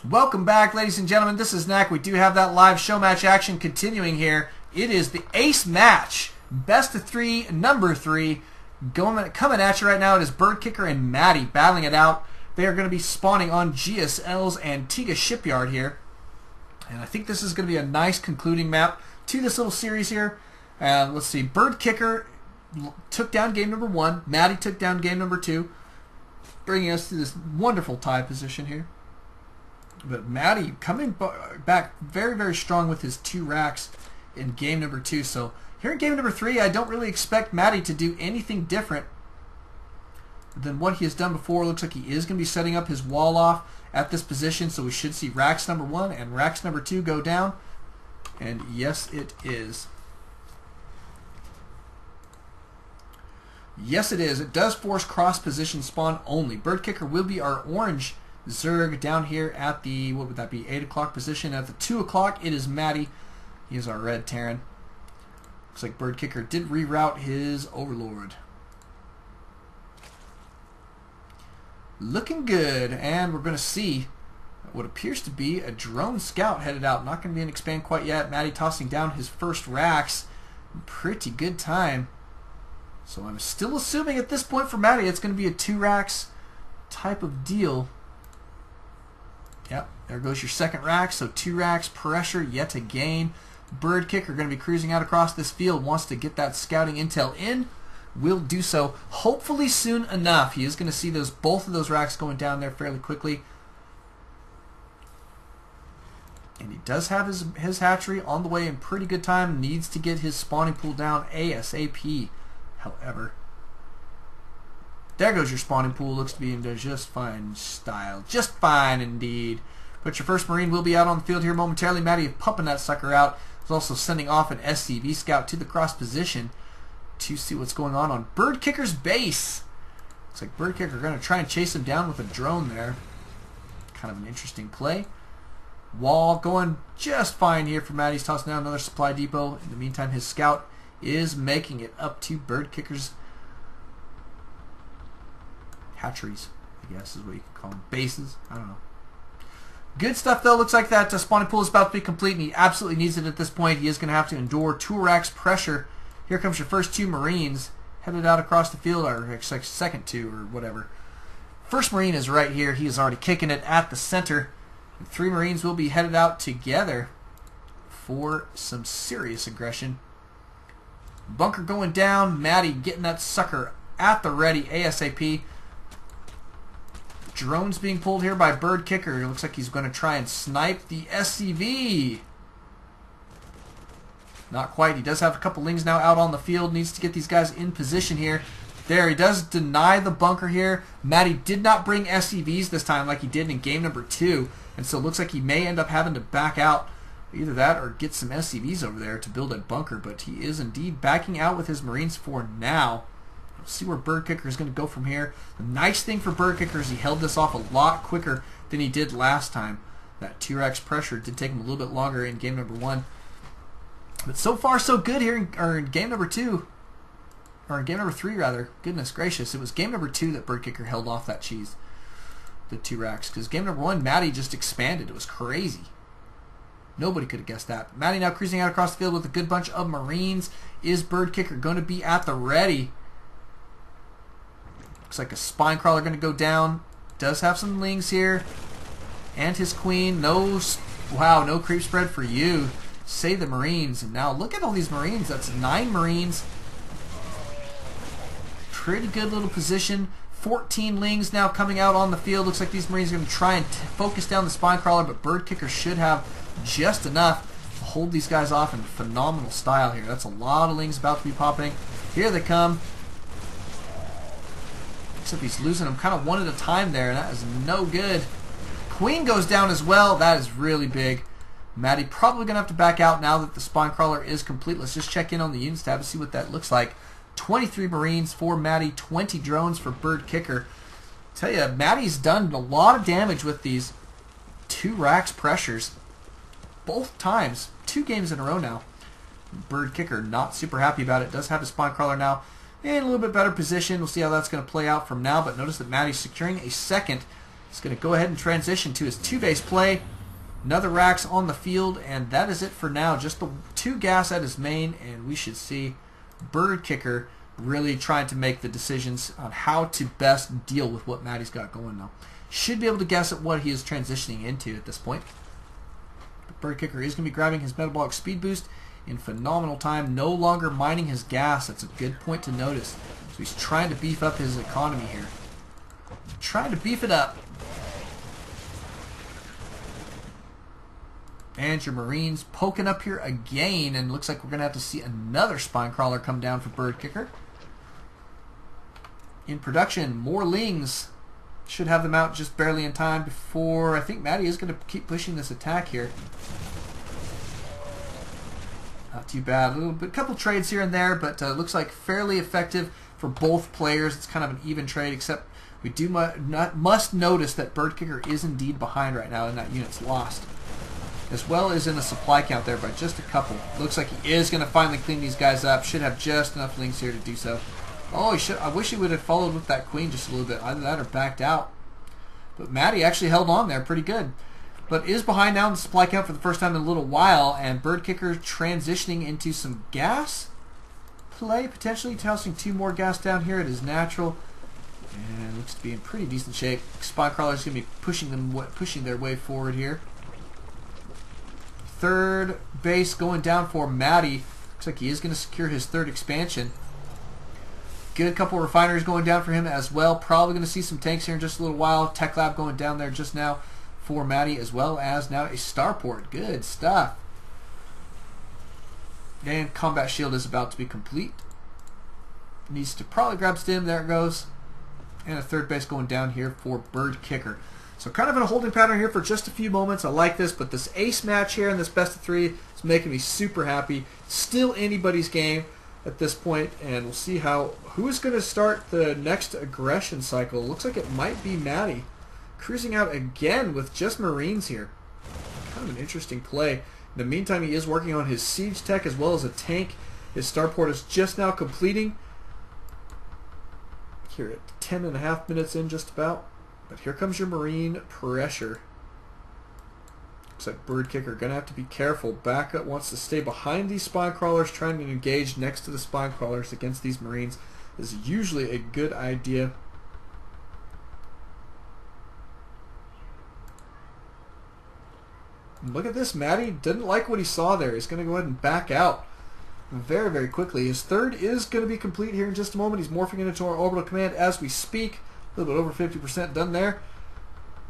Welcome back, ladies and gentlemen. This is Knack. We do have that live show match action continuing here. It is the ace match, best of three, number 3. Coming at you right now, it is BirdKickr and Matty battling it out. They are going to be spawning on GSL's Antigua shipyard here. And I think this is going to be a nice concluding map to this little series here. Let's see. BirdKickr took down game number 1. Matty took down game number 2. Bringing us to this wonderful tie position here. But Matty coming back very, very strong with his 2 racks in game number 2. So here in game number 3, I don't really expect Matty to do anything different than what he has done before. Looks like he is going to be setting up his wall off at this position. So we should see racks number 1 and racks number 2 go down. And yes, it is. Yes, it is. It does force cross position spawn only. BirdKickr will be our orange Zerg down here at the, what would that be, 8 o'clock position. At the 2 o'clock, it is Matty. He is our red Terran. Looks like BirdKickr did reroute his Overlord. Looking good, and we're going to see what appears to be a drone scout headed out. Not going to be an expand quite yet. Matty tossing down his first racks. Pretty good time. So I'm still assuming at this point for Matty it's going to be a 2 racks type of deal. Yep, there goes your second rack. So 2 racks pressure yet again. BirdKickr going to be cruising out across this field. Wants to get that scouting intel in. Will do so hopefully soon enough. He is going to see both of those racks going down there fairly quickly. And he does have his hatchery on the way in pretty good time. Needs to get his spawning pool down ASAP. However, there goes your spawning pool. Looks to be in just fine style. Just fine indeed. But your first Marine will be out on the field here momentarily. Matty pumping that sucker out. He's also sending off an SCV scout to the cross position to see what's going on BirdKickr's base. Looks like BirdKickr are going to try and chase him down with a drone there. Kind of an interesting play. Wall going just fine here for Matty. He's tossing down another supply depot. In the meantime, his scout is making it up to BirdKickr's hatcheries, I guess is what you could call them. Bases. I don't know. Good stuff, though. Looks like that spawning pool is about to be complete, and he absolutely needs it at this point. He is going to have to endure 2 racks pressure. Here comes your first 2 Marines headed out across the field, or second 2, or whatever. First Marine is right here. He is already kicking it at the center. And 3 Marines will be headed out together for some serious aggression. Bunker going down. Matty getting that sucker at the ready ASAP. Drones being pulled here by BirdKickr. It looks like he's going to try and snipe the SCV. Not quite. He does have a couple lings now out on the field. Needs to get these guys in position here. There, he does deny the bunker here. Matty did not bring SCVs this time like he did in game number 2. And so it looks like he may end up having to back out. Either that or get some SCVs over there to build a bunker. But he is indeed backing out with his Marines for now. We'll see where BirdKickr is going to go from here. The nice thing for BirdKickr is he held this off a lot quicker than he did last time. That 2 racks pressure did take him a little bit longer in game number 1. But so far so good here in game number 2. Or in game number 3 rather. Goodness gracious. It was game number 2 that BirdKickr held off that cheese. The 2 racks. Because game number 1, Matty just expanded. It was crazy. Nobody could have guessed that. Matty now cruising out across the field with a good bunch of Marines. Is BirdKickr going to be at the ready? Looks like a spine crawler going to go down. Does have some lings here. And his queen. Wow, no creep spread for you. Save the Marines. And now look at all these Marines. That's 9 Marines. Pretty good little position. 14 lings now coming out on the field. Looks like these Marines are going to try and focus down the spine crawler, but BirdKickr should have just enough to hold these guys off in phenomenal style here. That's a lot of lings about to be popping. Here they come. Except he's losing them kind of one at a time there, and that is no good. Queen goes down as well. That is really big. Matty probably going to have to back out now that the spine crawler is complete. Let's just check in on the units tab to see what that looks like. 23 Marines for Matty, 20 drones for BirdKickr. Tell you, Matty's done a lot of damage with these 2 racks pressures. Both times. 2 games in a row now. BirdKickr not super happy about it. Does have his spine crawler now in a little bit better position. We'll see how that's going to play out from now. But notice that Matty's securing a second He's going to go ahead and transition to his 2-base play. Another Rax on the field, and that is it for now. Just the 2 gas at his main, and we should see BirdKickr really trying to make the decisions on how to best deal with what Matty's got going now. Should be able to guess at what he is transitioning into at this point. BirdKickr is going to be grabbing his metabolic speed boost in phenomenal time, no longer mining his gas. That's a good point to notice. So he's trying to beef up his economy here. Trying to beef it up. And your Marines poking up here again, and looks like we're going to have to see another spine crawler come down for BirdKickr. In production, more Lings. Should have them out just barely in time before, I think Matty is going to keep pushing this attack here. Not too bad. A little bit, couple trades here and there, but looks like fairly effective for both players. It's kind of an even trade, except we do must notice that BirdKickr is indeed behind right now, and that unit's lost. As well as in the supply count there by just a couple. Looks like he is going to finally clean these guys up. Should have just enough Lings here to do so. Oh, he should. I wish he would have followed with that queen just a little bit. Either that or backed out. But Matty actually held on there pretty good. But is behind now in the supply count for the first time in a little while. And BirdKickr transitioning into some gas play, potentially tossing 2 more gas down here. It is natural. And looks to be in pretty decent shape. Spine crawler's going to be pushing their way forward here. 3rd base going down for Matty. Looks like he is going to secure his 3rd expansion. Good couple of refineries going down for him as well. Probably going to see some tanks here in just a little while. Tech Lab going down there just now for Matty, as well as now a starport. Good stuff. And combat shield is about to be complete. Needs to probably grab stim. There it goes. And a 3rd base going down here for BirdKickr. So kind of in a holding pattern here for just a few moments. I like this, but this ace match here in this best of 3 is making me super happy. Still anybody's game at this point, and we'll see who is going to start the next aggression cycle. Looks like it might be Matty, cruising out again with just Marines here. Kind of an interesting play. In the meantime, he is working on his siege tech as well as a tank. His starport is just now completing. Here at 10.5 minutes in just about. But here comes your Marine pressure. Looks like BirdKickr going to have to be careful. Backup wants to stay behind these spine crawlers, trying to engage next to the spine crawlers against these Marines is usually a good idea. Look at this, Matty didn't like what he saw there. He's going to go ahead and back out very, very quickly. His 3rd is going to be complete here in just a moment. He's morphing into our orbital command as we speak. A little bit over 50% done there.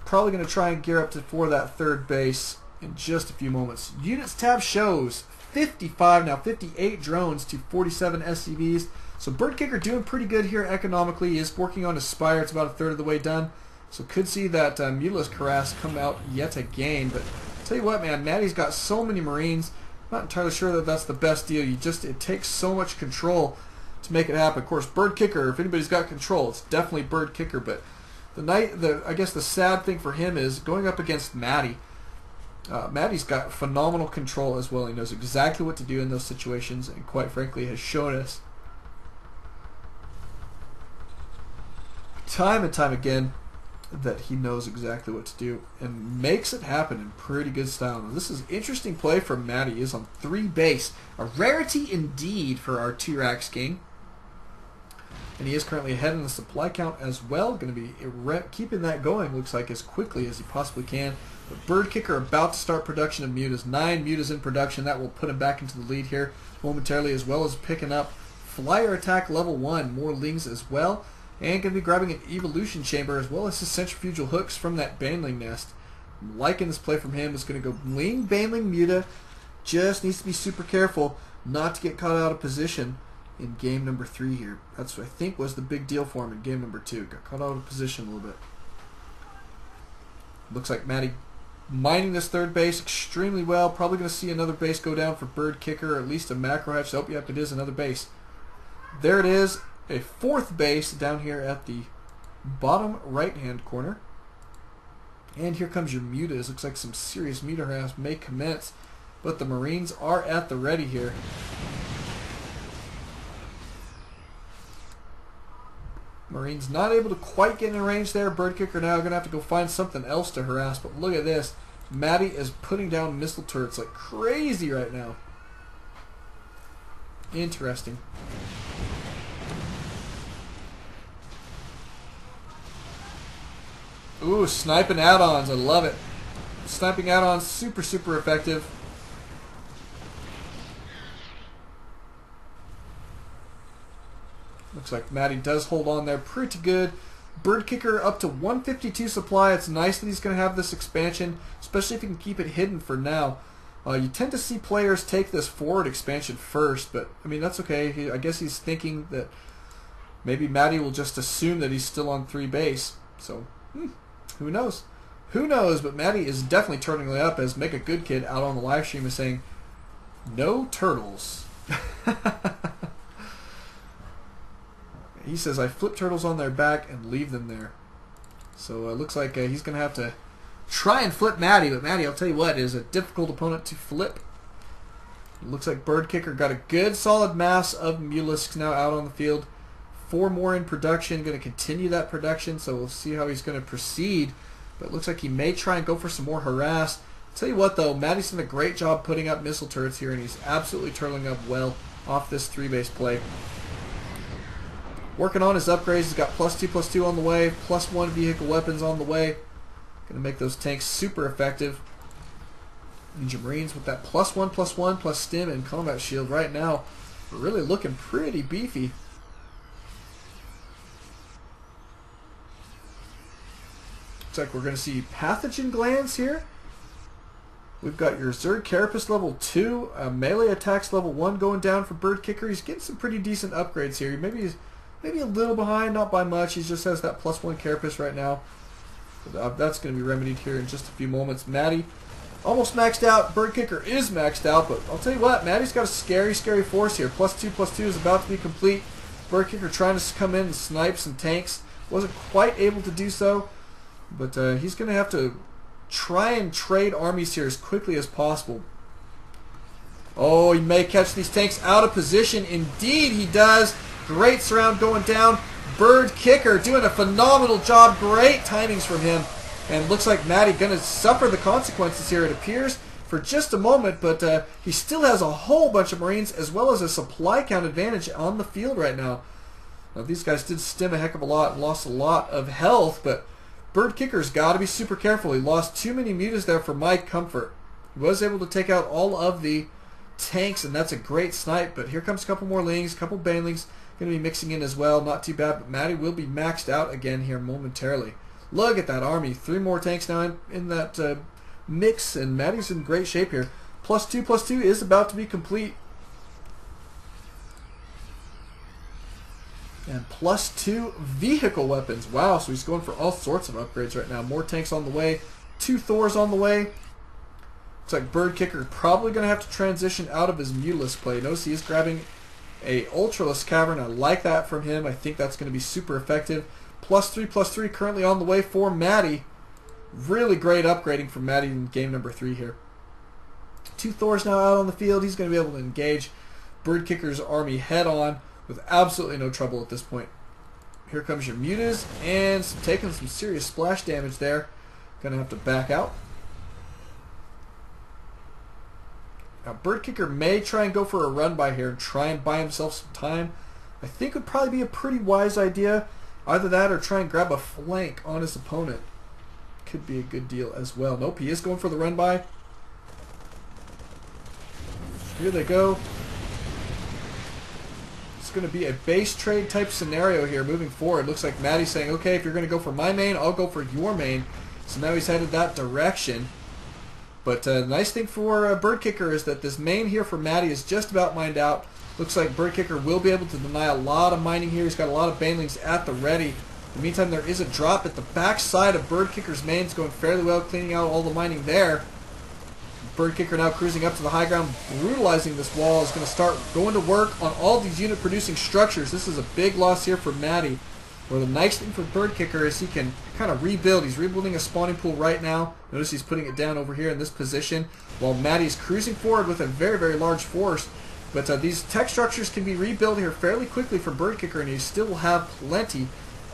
Probably going to try and gear up for that 3rd base in just a few moments. Units tab shows 55, now 58 drones to 47 SCVs. So BirdKickr doing pretty good here economically. He is working on his spire. It's about a 1/3 of the way done. So could see that Mutila's Cuirass come out yet again. But tell you what, man, Matty's got so many Marines. I'm not entirely sure that that's the best deal. It takes so much control to make it happen. Of course, BirdKickr, if anybody's got control, it's definitely BirdKickr. But I guess the sad thing for him is going up against Matty. Matty's got phenomenal control as well. He knows exactly what to do in those situations, and quite frankly has shown us time and time again that he knows exactly what to do and makes it happen in pretty good style. Now, this is interesting play from Matty. He is on 3 base. A rarity indeed for our 2-Rax King. And he is currently ahead in the supply count as well. Going to be keeping that going, looks like, as quickly as he possibly can. But BirdKickr about to start production of mutas. 9 mutas in production. That will put him back into the lead here momentarily, as well as picking up Flyer Attack level 1. More Lings as well. And going to be grabbing an Evolution Chamber as well as his Centrifugal Hooks from that Baneling Nest. I'm liking this play from him. It's going to go Ling, Baneling, Muta. Just needs to be super careful not to get caught out of position in game number 3 here. That's what I think was the big deal for him in game number 2. Got caught out of position a little bit. Looks like Matty mining this 3rd base extremely well. Probably going to see another base go down for BirdKickr, or at least a macro hatch. Oh, yep, it is another base. There it is. A 4th base down here at the bottom right-hand corner. And here comes your mutas. Looks like some serious muta harass may commence, but the Marines are at the ready here. Marine's not able to quite get in range there. BirdKickr now going to have to go find something else to harass. But look at this. Matty is putting down missile turrets like crazy right now. Interesting. Ooh, sniping add-ons. I love it. Sniping add-ons, super, super effective. Looks like Matty does hold on there pretty good. BirdKickr up to 152 supply. It's nice that he's going to have this expansion, especially if he can keep it hidden for now. You tend to see players take this forward expansion first, but I mean that's okay. I guess he's thinking that maybe Matty will just assume that he's still on 3 base. So, who knows? Who knows? But Matty is definitely turning it up, as Make a Good Kid out on the live stream is saying, no turtles. He says, I flip turtles on their back and leave them there. So it looks like he's going to have to try and flip Matty. But Matty, I'll tell you what, is a difficult opponent to flip. It looks like BirdKickr got a good solid mass of Mulisks now out on the field. 4 more in production. Going to continue that production. So we'll see how he's going to proceed. But it looks like he may try and go for some more harass. I'll tell you what, though, Matty's done a great job putting up missile turrets here. And he's absolutely turtling up well off this 3-base play. Working on his upgrades. He's got +2/+2 on the way, +1 vehicle weapons on the way. Going to make those tanks super effective. Ninja Marines with that +1/+1 plus stim and combat shield right now. Really looking pretty beefy. Looks like we're going to see pathogen glands here. We've got your Zerg Carapace level 2, melee attacks level 1 going down for BirdKickr. He's getting some pretty decent upgrades here. Maybe a little behind, not by much. He just has that +1 Carapace right now. But, that's going to be remedied here in just a few moments. Matty almost maxed out. BirdKickr is maxed out, but I'll tell you what, Matty's got a scary, scary force here. +2/+2 is about to be complete. BirdKickr trying to come in and snipe some tanks. Wasn't quite able to do so, but he's going to have to try and trade armies here as quickly as possible. Oh, he may catch these tanks out of position. Indeed, he does. Great surround going down. BirdKickr doing a phenomenal job. Great timings from him. And looks like Matty going to suffer the consequences here, it appears, for just a moment. But he still has a whole bunch of Marines as well as a supply count advantage on the field right now. Now these guys did stim a heck of a lot and lost a lot of health. But BirdKickr's got to be super careful. He lost too many mutas there for my comfort. He was able to take out all of the tanks, and that's a great snipe. But here comes a couple more Lings, a couple Banelings. Going to be mixing in as well. Not too bad, but Matty will be maxed out again here momentarily. Look at that army. 3 more tanks now in that mix, and Matty's in great shape here. +2/+2 is about to be complete. And +2 vehicle weapons. Wow, so he's going for all sorts of upgrades right now. More tanks on the way. 2 Thors on the way. Looks like BirdKickr probably going to have to transition out of his Mutalisk play. Notice he is grabbing a Ultralisk Cavern. I like that from him. I think that's going to be super effective. +3/+3 currently on the way for Matty. Really great upgrading from Matty in game number 3 here. 2 Thors now out on the field. He's going to be able to engage BirdKickr's army head on with absolutely no trouble at this point. Here comes your Mutas, and taking some serious splash damage there. Going to have to back out. Now BirdKickr may try and go for a run by here and try and buy himself some time. I think would probably be a pretty wise idea. Either that or try and grab a flank on his opponent. Could be a good deal as well. Nope, he is going for the run by. Here they go. It's going to be a base trade type scenario here moving forward. Looks like Matty's saying, okay, if you're going to go for my main, I'll go for your main. So now he's headed that direction. But the nice thing for BirdKickr is that this main here for Matty is just about mined out. Looks like BirdKickr will be able to deny a lot of mining here. He's got a lot of Banelings at the ready. In the meantime, there is a drop at the back side of BirdKickr's main. It's going fairly well, cleaning out all the mining there. BirdKickr now cruising up to the high ground, brutalizing this wall. Is going to start going to work on all these unit producing structures. This is a big loss here for Matty. Where the nice thing for BirdKickr is he can kind of rebuild. He's rebuilding a spawning pool right now. Notice he's putting it down over here in this position while Matty's cruising forward with a very, very large force. But these tech structures can be rebuilt here fairly quickly for BirdKickr, and he still will have plenty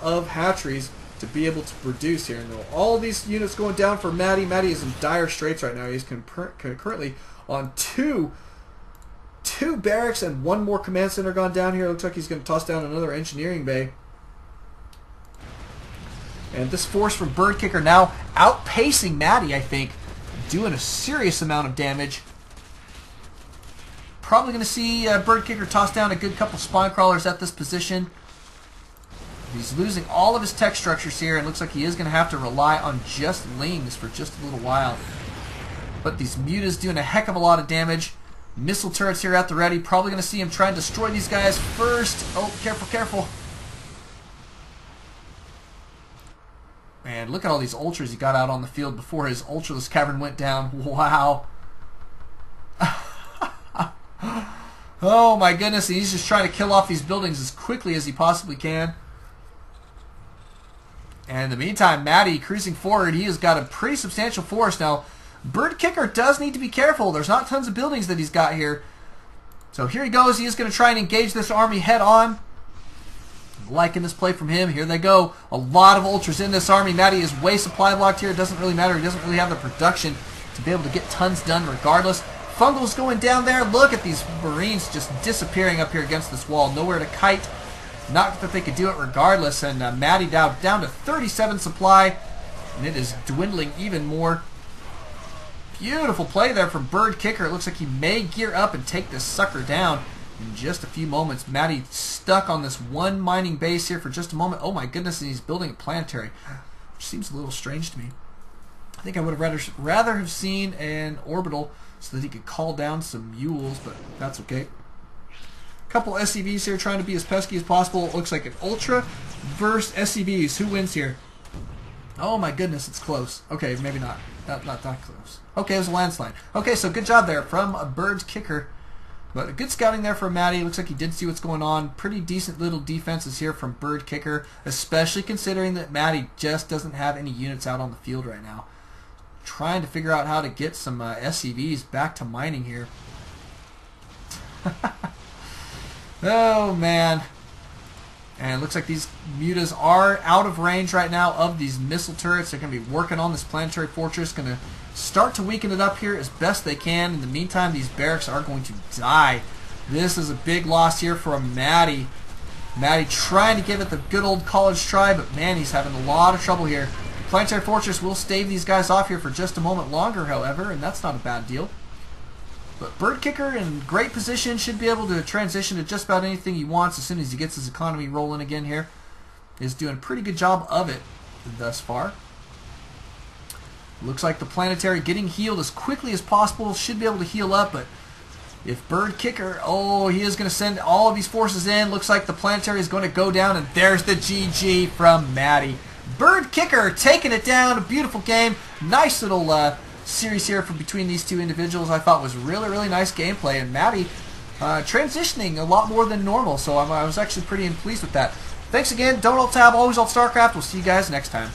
of hatcheries to be able to produce here. And all these units going down for Matty. Matty is in dire straits right now. He's currently on two barracks and one more command center gone down here. Looks like he's going to toss down another engineering bay. And this force from BirdKickr now outpacing Matty, I think, doing a serious amount of damage. Probably going to see BirdKickr toss down a good couple spawn crawlers at this position. He's losing all of his tech structures here, and looks like he is going to have to rely on just lings for just a little while. But these mutas doing a heck of a lot of damage. Missile turrets here at the ready. Probably going to see him try and destroy these guys first. Oh, careful, careful. Man, look at all these ultras he got out on the field before his ultraless cavern went down. Wow. Oh my goodness, and he's just trying to kill off these buildings as quickly as he possibly can. And in the meantime, Matty cruising forward. He has got a pretty substantial force. Now, BirdKickr does need to be careful. There's not tons of buildings that he's got here. So here he goes. He is going to try and engage this army head on. Liking this play from him. Here they go. A lot of ultras in this army. Matty is way supply blocked here. It doesn't really matter. He doesn't really have the production to be able to get tons done regardless. Fungal's going down there. Look at these Marines just disappearing up here against this wall. Nowhere to kite. Not that they could do it regardless. And Matty down to 37 supply. And it is dwindling even more. Beautiful play there from BirdKickr. It looks like he may gear up and take this sucker down in just a few moments. Matty stuck on this one mining base here for just a moment. Oh my goodness, and he's building a planetary, which seems a little strange to me. I think I would have rather have seen an orbital so that he could call down some mules, but that's okay. Couple SCVs here trying to be as pesky as possible. It looks like an Ultra versus SCVs. Who wins here? Oh my goodness, it's close. Okay, maybe not. Not that close. Okay, it was a landslide. Okay, so good job there from BirdKickr. But a good scouting there from Matty. Looks like he did see what's going on. Pretty decent little defenses here from BirdKickr, especially considering that Matty just doesn't have any units out on the field right now. Trying to figure out how to get some SCVs back to mining here. Oh, man. And it looks like these mutas are out of range right now of these missile turrets. They're going to be working on this planetary fortress. Going to start to weaken it up here as best they can. In the meantime, these barracks are going to die. This is a big loss here for Matty. Matty trying to give it the good old college try, but man, he's having a lot of trouble here. The planetary fortress will stave these guys off here for just a moment longer, however, and that's not a bad deal. But BirdKickr in great position, should be able to transition to just about anything he wants as soon as he gets his economy rolling again here. Is doing a pretty good job of it thus far. Looks like the planetary getting healed as quickly as possible. Should be able to heal up, but if BirdKickr, oh, he is going to send all of these forces in. Looks like the planetary is going to go down, and there's the GG from Matty. BirdKickr taking it down. A beautiful game. Nice little series here from between these two individuals. I thought was really nice gameplay, and Matty transitioning a lot more than normal, so I was actually pretty pleased with that. Thanks again. Don't alt tab, always alt Starcraft. We'll see you guys next time.